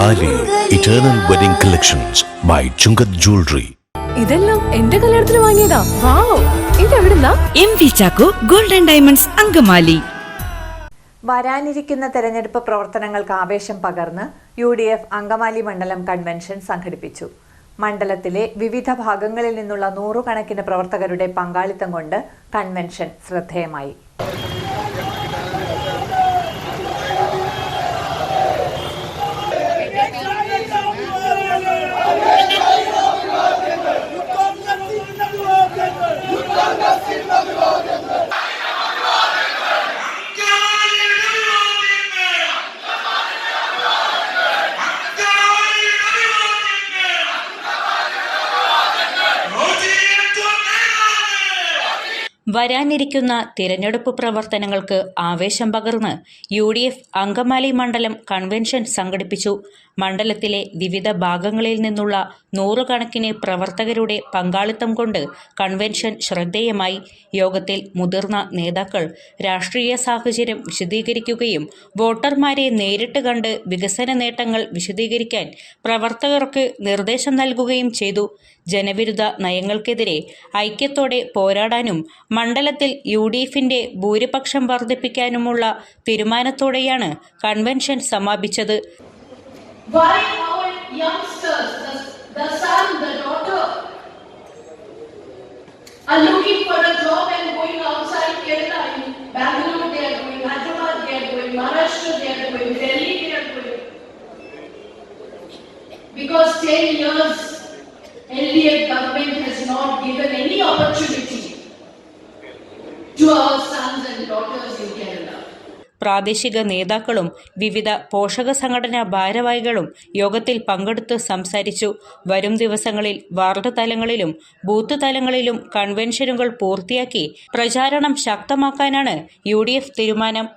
താലി eternal wedding collections by Chungath jewellery. ഇതെല്ലാം എന്റെ കല്യാണത്തിന് വാങ്ങിയതാ. വാവ്, ഇതെവിടുന്നാ? എം.വി. Chacko golden diamonds Angamaly. വരാനിരിക്കുന്ന തെരഞ്ഞെടുപ്പ് പ്രവർത്തനങ്ങൾക്ക് ആവേശം പകർന്ന് UDF അങ്കമാലി മണ്ഡലം കൺവെൻഷൻ സംഘടിപ്പിച്ചു. മണ്ഡലത്തിലെ വിവിധ ഭാഗങ്ങളിൽ നിന്നുള്ള നൂറുകണക്കിന് പ്രവർത്തകരുടെ പങ്കാളിത്തം കൊണ്ട് കൺവെൻഷൻ ശ്രദ്ധേയമായി. വരാനിരിക്കുന്ന തിരഞ്ഞെടുപ്പ് പ്രവർത്തനങ്ങൾക്ക് ആവേശം പകർന്ന് UDF അങ്കമാലി മണ്ഡലം കൺവെൻഷൻ സംഘടിപ്പിച്ചു. മണ്ഡലത്തിലെ വിവിധ ഭാഗങ്ങളിൽ നിന്നുള്ള നൂറുകണക്കിന് പ്രവർത്തകരുടെ പങ്കാളിത്തം കൊണ്ട് കൺവെൻഷൻ ശ്രദ്ധേയമായി. യോഗത്തിൽ മുതിർന്ന നേതാക്കൾ രാഷ്ട്രീയ സാഹചര്യം വിശദീകരിക്കുകയും വോട്ടർമാരെ നേരിട്ട് കണ്ട് വികസന നേട്ടങ്ങൾ വിശദീകരിക്കാൻ പ്രവർത്തകർക്ക് നിർദ്ദേശം നൽകുകയും ചെയ്തു. ജനവിരുദ്ധ നയങ്ങൾക്കെതിരെ ഐക്യത്തോടെ പോരാടാനും മണ്ഡലത്തിൽ UDFന്റെ ഭൂരിപക്ഷം വർദ്ധിപ്പിക്കാനുമുള്ള തീരുമാനത്തോടെയാണ് convention സമാപിച്ചത്. Why our youngsters, the son, the daughter, are looking for a job and going outside Kerala? In Bangalore they are going, Hyderabad they are going, Maharashtra they are going, Delhi they are going. Because 10 years LDF government has not given any opportunity to our sons and daughters in Kerala. പ്രാദേശിക നേതാക്കളും വിവിധ പോഷക സംഘടനാ ഭാരവാഹികളും യോഗത്തിൽ പങ്കെടുത്ത് സംസാരിച്ചു. വരും ദിവസങ്ങളിൽ വാർഡ് തലങ്ങളിലും ബൂത്ത് തലങ്ങളിലും കൺവെൻഷനുകൾ പൂർത്തിയാക്കി പ്രചാരണം ശക്തമാക്കാനാണ് UDF തീരുമാനം.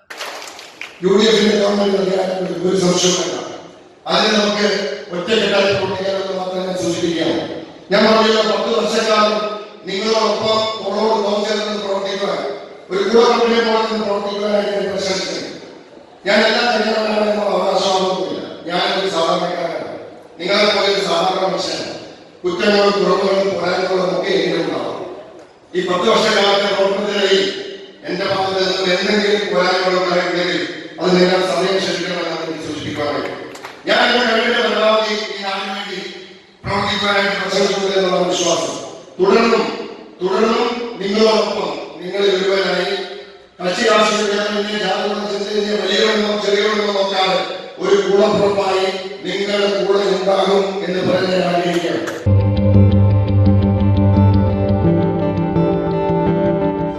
ഞാൻ എല്ലാ തെരഞ്ഞെടുപ്പിനും അവകാശമൊന്നുമില്ല. ഞാനൊരു സാധാരണക്കാരനാണ്. നിങ്ങളെ പോലെ ഒരു സാധാരണ മനുഷ്യനാണ്. കുറ്റങ്ങളും കുറവുകളും പോരായ്മകളും ഒക്കെ എനിക്കുണ്ടാവും. ഈ 10 വർഷക്കാലത്തെ പ്രവർത്തനത്തിനായി എന്റെ ഭാഗത്ത് നിന്ന് എന്തെങ്കിലും പോരായ്മകൾ ഉണ്ടായിട്ടുണ്ടെങ്കിൽ അത് നിങ്ങൾ സമയം ക്ഷണിക്കണമെന്നാണ് എനിക്ക് സൂചിപ്പിക്കാനായിട്ട്. ഞാൻ എന്റെ കഴിവിന്റെ പരമാവധി ഈ നാടിന് വേണ്ടി പ്രവർത്തിക്കാനായിട്ട് പരിശ്രമിക്കുന്നു എന്നുള്ള വിശ്വാസം തുടർന്നും നിങ്ങളോടൊപ്പം നിങ്ങൾ വരുവാനായി കക്ഷി രാഷ്ട്രീയ ജാതികളോ വലിയവരെന്നോ ചെറിയവരെന്നോ നോക്കാതെ ഒരു കൂടപ്പുറപ്പായി നിങ്ങളുടെ കൂടെ ഉണ്ടാകും എന്ന് പറഞ്ഞ് ഞാൻ ആഗ്രഹിക്കുകയാണ്.